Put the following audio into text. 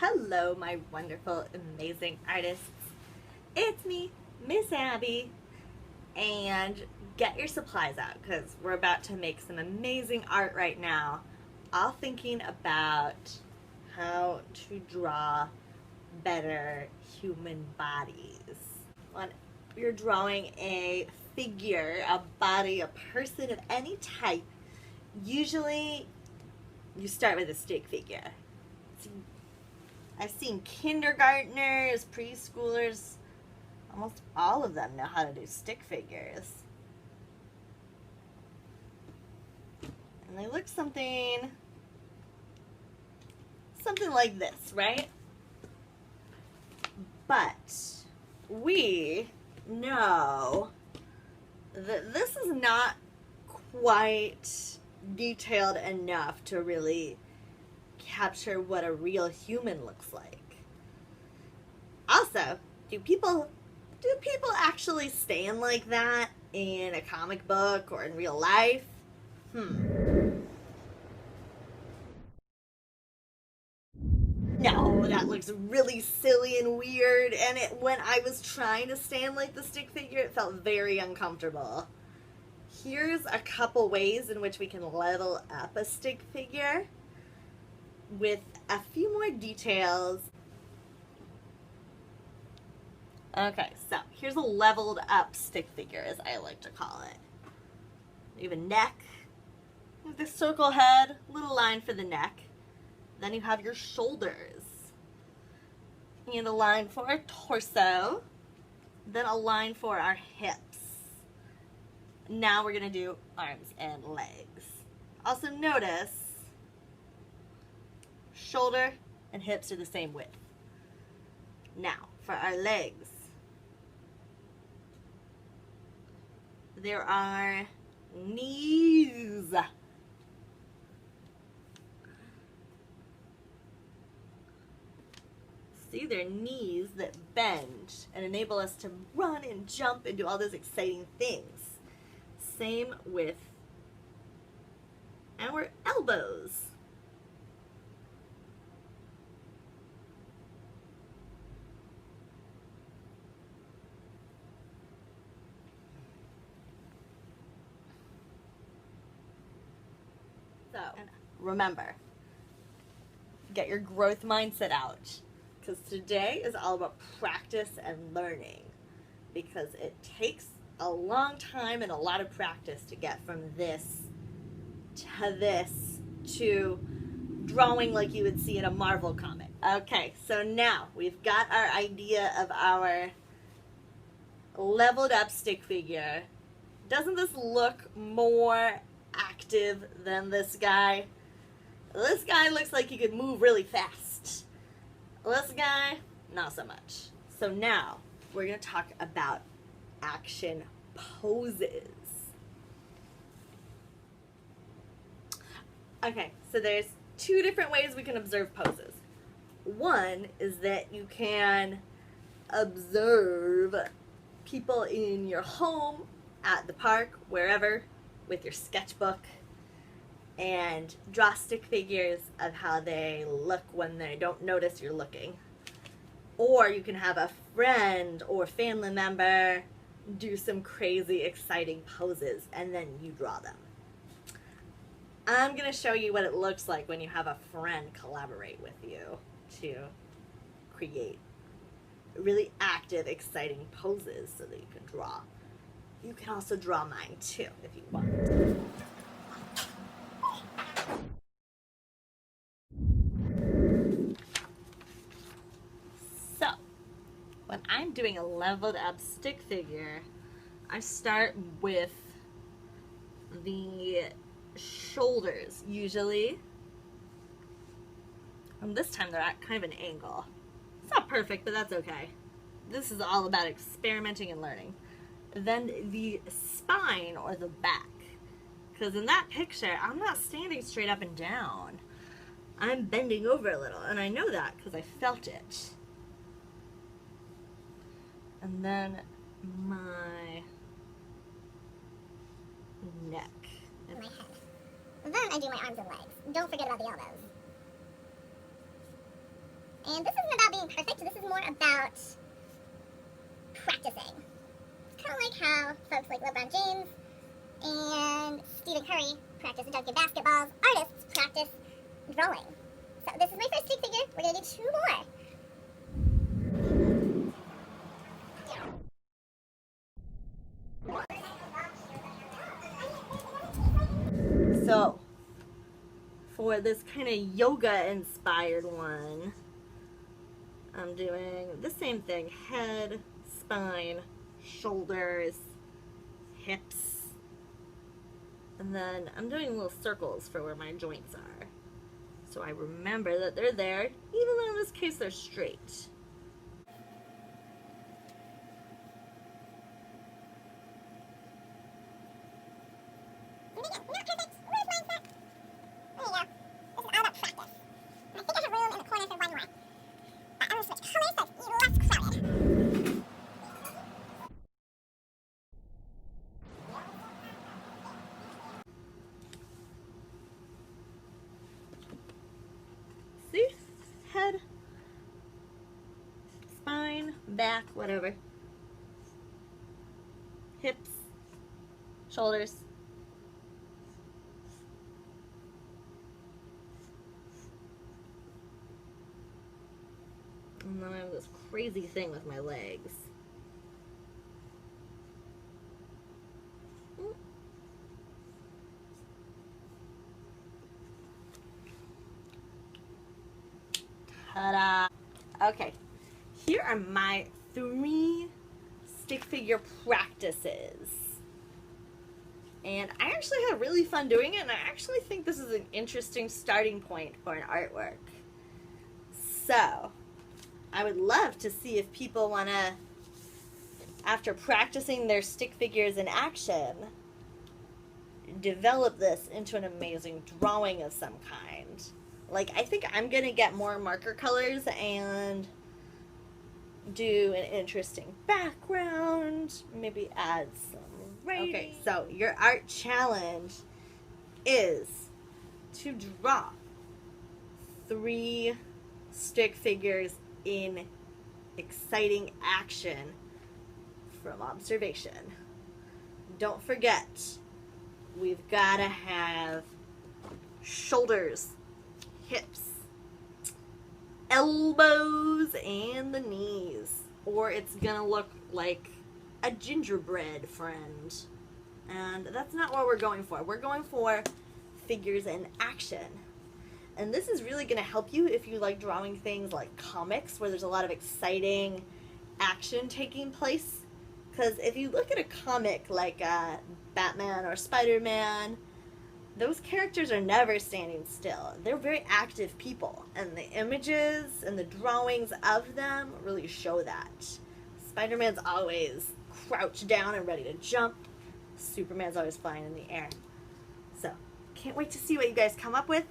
Hello, my wonderful, amazing artists. It's me, Miss Abby, and get your supplies out because we're about to make some amazing art right now, all thinking about how to draw better human bodies. When you're drawing a figure, a body, a person of any type, usually you start with a stick figure. I've seen kindergartners, preschoolers, almost all of them know how to do stick figures. And they look something like this, right? But we know that this is not quite detailed enough to really capture what a real human looks like. Also, do people actually stand like that in a comic book or in real life? No, that looks really silly and weird, and when I was trying to stand like the stick figure, it felt very uncomfortable. Here's a couple ways in which we can level up a stick figure with a few more details. Okay, so here's a leveled up stick figure, as I like to call it. You have a neck with the circle head, little line for the neck. Then you have your shoulders. And a line for our torso. Then a line for our hips. Now we're gonna do arms and legs. Also notice, shoulder and hips are the same width. Now, for our legs, there are knees. See, they're knees that bend and enable us to run and jump and do all those exciting things. Same with our elbows. So, remember, get your growth mindset out, because today is all about practice and learning, because it takes a long time and a lot of practice to get from this to this to drawing like you would see in a Marvel comic. Okay, so now we've got our idea of our leveled up stick figure. Doesn't this look more active than this guy? This guy looks like he could move really fast. This guy, not so much. So now we're going to talk about action poses. Okay, so there's two different ways we can observe poses. One is that you can observe people in your home, at the park, wherever, with your sketchbook, and draw stick figures of how they look when they don't notice you're looking. Or you can have a friend or family member do some crazy, exciting poses, and then you draw them. I'm going to show you what it looks like when you have a friend collaborate with you to create really active, exciting poses so that you can draw. You can also draw mine too if you want. So, when I'm doing a leveled up stick figure, I start with the shoulders usually. And this time they're at kind of an angle. It's not perfect, but that's okay. This is all about experimenting and learning. Then the spine or the back. Because in that picture, I'm not standing straight up and down. I'm bending over a little, and I know that because I felt it. And then my neck. My head. Then I do my arms and legs. Don't forget about the elbows. And this isn't about being perfect, this is more about practicing. Kind of like how folks like LeBron James and Stephen Curry practice dunking basketballs, artists practice drawing. So this is my first stick figure. We're going to do 2 more. So, for this kind of yoga inspired one, I'm doing the same thing: head, spine, shoulders, hips, and then I'm doing little circles for where my joints are, so I remember that they're there, even though in this case they're straight. See? Head, spine, back, whatever. Hips, shoulders. And then I have this crazy thing with my legs. Ta-da! Okay, here are my 3 stick figure practices. And I actually had really fun doing it, and I actually think this is an interesting starting point for an artwork. So, I would love to see if people want to, after practicing their stick figures in action, develop this into an amazing drawing of some kind. Like, I think I'm going to get more marker colors and do an interesting background, maybe add some writing. Okay, so your art challenge is to draw 3 stick figures in exciting action from observation. Don't forget, we've got to have shoulders, hips, elbows, and the knees, or it's gonna look like a gingerbread friend, and that's not what we're going for. We're going for figures in action, and this is really gonna help you if you like drawing things like comics where there's a lot of exciting action taking place. Because if you look at a comic like Batman or Spider-Man, those characters are never standing still. They're very active people, and the images and the drawings of them really show that. Spider-Man's always crouched down and ready to jump. Superman's always flying in the air. So, can't wait to see what you guys come up with.